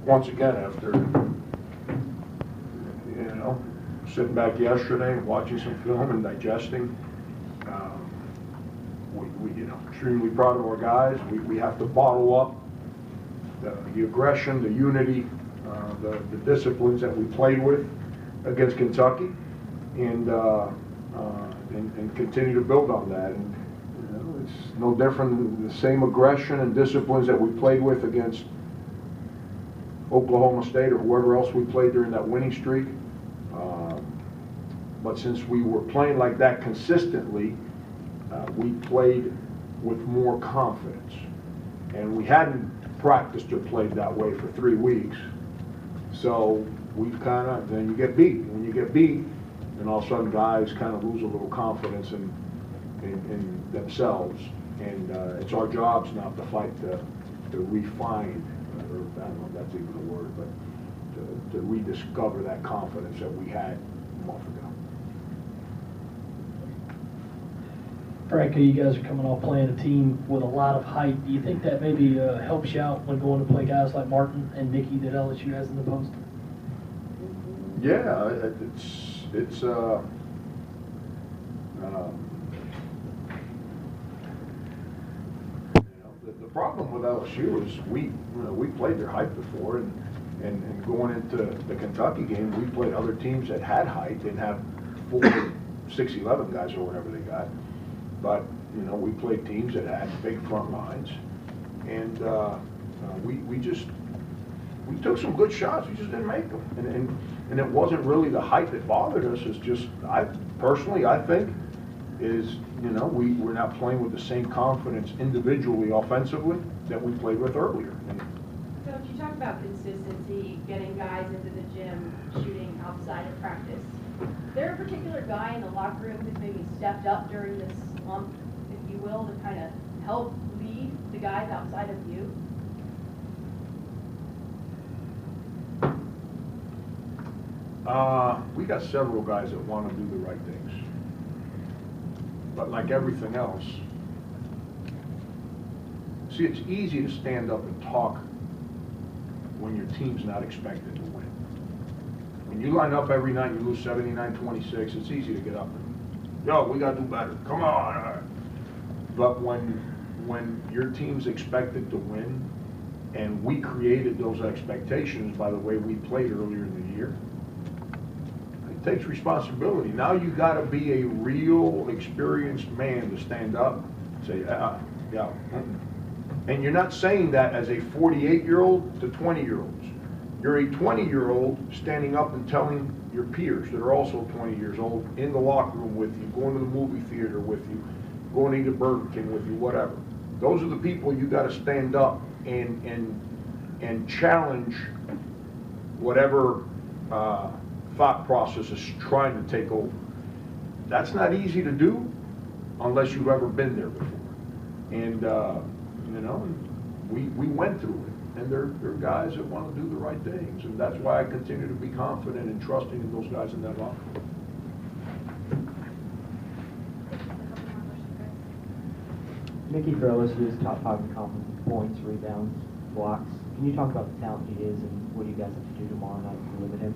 once again, after, sitting back yesterday and watching some film and digesting, extremely proud of our guys. We have to bottle up the aggression, the unity, the disciplines that we played with against Kentucky, and continue to build on that. And it's no different than the same aggression and disciplines that we played with against Oklahoma State or whoever else we played during that winning streak. But since we were playing like that consistently, we played with more confidence. And we hadn't practiced or played that way for 3 weeks. So we've then you get beat. When you get beat, then all of a sudden guys kind of lose a little confidence in themselves. And it's our jobs now to fight to refine, or I don't know if that's even a word, but to rediscover that confidence that we had a month ago. Frank, you guys are coming off playing a team with a lot of height. Do you think that maybe helps you out when going to play guys like Martin and Mickey that LSU has in the post? Yeah, the problem with LSU is we played their height before, and going into the Kentucky game, we played other teams that had height, didn't have 6'11" guys or whatever they got. But, we played teams that had big front lines, and we took some good shots, we just didn't make them. And it wasn't really the height that bothered us, it's just, I think, is, we're not playing with the same confidence individually, offensively, that we played with earlier. Coach, you talk about consistency, getting guys into the gym, shooting outside of practice. Is there a particular guy in the locker room who's maybe stepped up during this slump, if you will, to kind of help lead the guys outside of you? We got several guys that want to do the right things. But like everything else, see, it's easy to stand up and talk when your team's not expected to win. When you line up every night, you lose 79-26, it's easy to get up and, yo, we got to do better, come on. But when your team's expected to win, and we created those expectations by the way we played earlier in the year, it takes responsibility. Now you got to be a real experienced man to stand up and say, yeah. And you're not saying that as a 48-year-old to 20-year-olds. You're a 20-year-old standing up and telling your peers that are also 20 years old in the locker room with you, going to the movie theater with you, going to eat a Burger King with you, whatever. Those are the people you got to stand up and challenge whatever thought process is trying to take over. That's not easy to do unless you've ever been there before. And we went through it, and they're guys that want to do the right things, and that's why I continue to be confident and trusting in those guys in that locker room. Mickey for LSU is top 5 in the conference in points, rebounds, blocks. Can you talk about the talent he is and what do you guys have to do tomorrow night to limit him?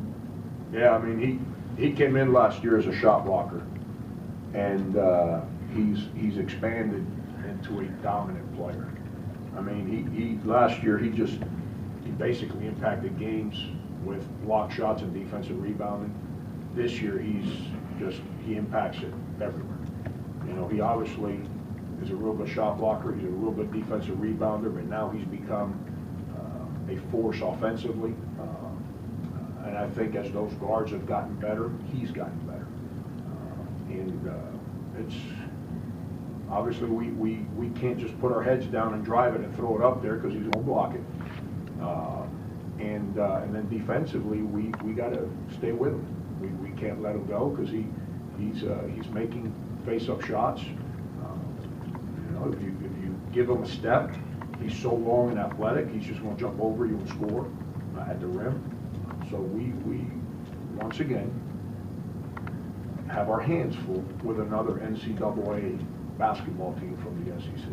Yeah, I mean, he came in last year as a shot blocker, and he's expanded into a dominant player. I mean, he last year he basically impacted games with block shots and defensive rebounding. This year he impacts it everywhere. He obviously is a real good shot blocker. He's a real good defensive rebounder, but now he's become a force offensively. And I think as those guards have gotten better, he's gotten better. It's obviously we can't just put our heads down and drive it and throw it up there because he's going to block it. And then defensively, we got to stay with him. We can't let him go because he's making face-up shots. If you give him a step, he's so long and athletic, he's just going to jump over you and score at the rim. So we once again have our hands full with another NCAA basketball team from the SEC.